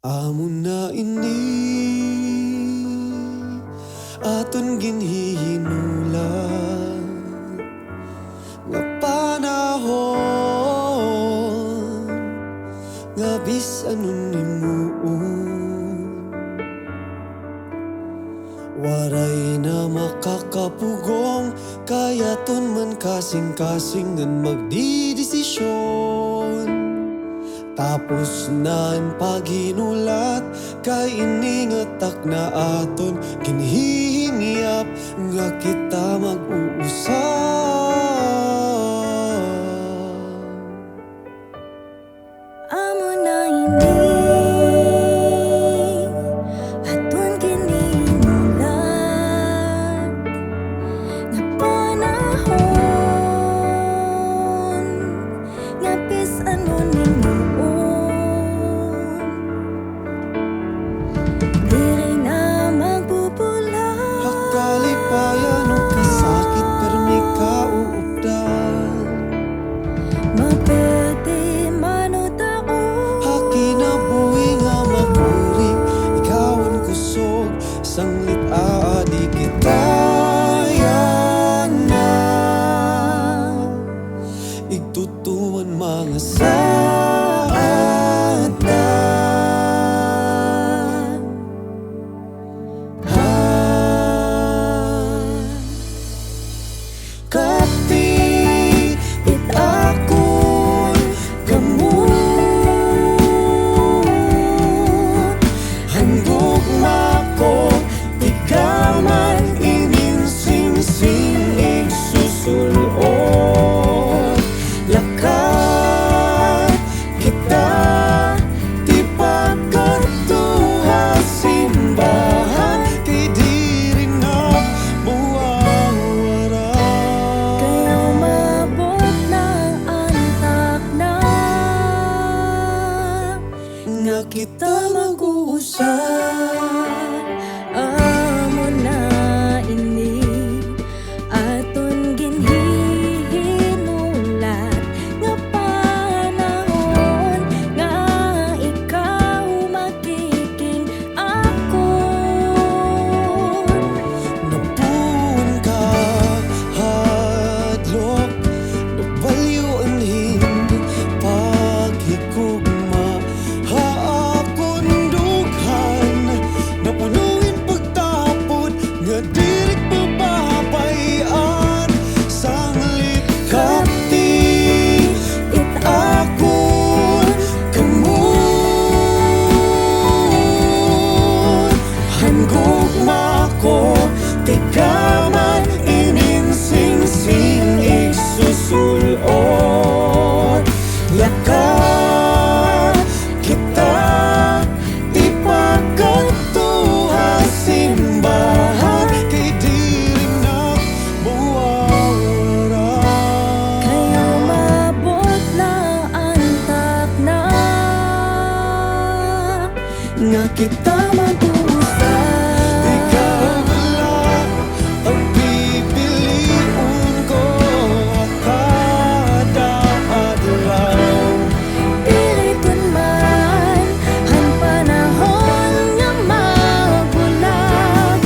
Amo na ini aton ginhihinulan nga panahon nga bisan nimuon. Waray na makakapugong kayaton man kasing-kasing ngan magdidesisyon. Tapos na ang paghinulat kay iningatak na aton ginhihingiyap nga kita mag-uusap. Amo na ini aton gininulat nga panahon nga bisan diri na magpupula. Hakalipayan o kasakit permi kauupdan. Mapete manutao Hakinabuhi nga maguri ikawan kusog sanglit aadi kita na igtutuman mga saata. kapit akon gamon Handog mako ikaman inin sing-sing igsusulod. Lakat kita ti pagkatuha simbahan kay diri na mawawara. kaya umabot ng antak na Nga kita mag-uusap. amo na ini aton ginhihinulat nga panahon nga ikaw magiging akon. Napuan ka hadlok, nabaliw ang hindi paghigugma. Haakon dughan, napunuin pagtapod nga dirik bababayan. Sanglit kapti It akon kamon. Hanggugma ko tikaman inin sing-sing igsusulod. Lakat kita di pagkatuha simbahan kay diri na mawawara. kaya umabot ng antak na Nga kita mag-uusap. Ikaw lang ang pipiliin ko kada adlaw. Piliton man ang panahon nga magbulag.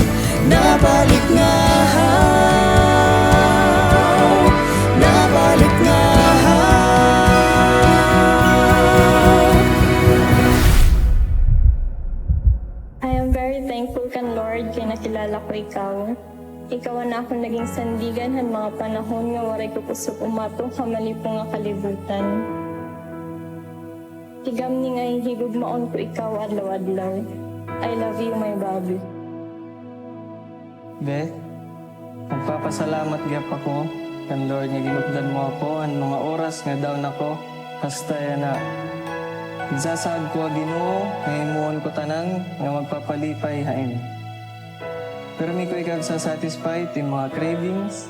Nabalik nga nabalik nga I am very thankful kan Lord kay nakilala ko ikaw. Ikaw na akong naging sandigan han mga panahon nga waray ko kusog umato kamalipo nga kalibutan. Higam ni nga higugmaon ko ikaw adlaw-adlaw. I love you, my Bobby. Beth, nagpapasalamat gyap ako kan Lord nga ginupdan mo ako ang mga oras nga daw nako hasta na. Igsasag ko Ginoo nga himuon ko tanan nga magpapalipay hain. Pero mi ko ikaw satisfied yung mga cravings.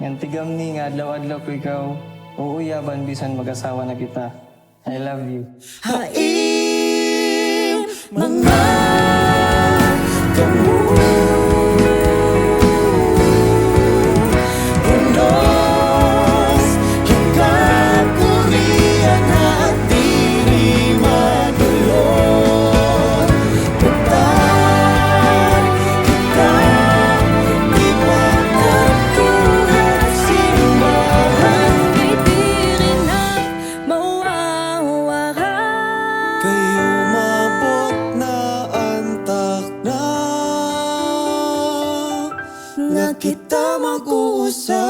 Yang tigam ni nga adlaw-adlaw ko ikaw uuyaban bisan mag-asawa na kita. I love you. hain mga kamon. Unos hanggang kurian at diri madulo. sa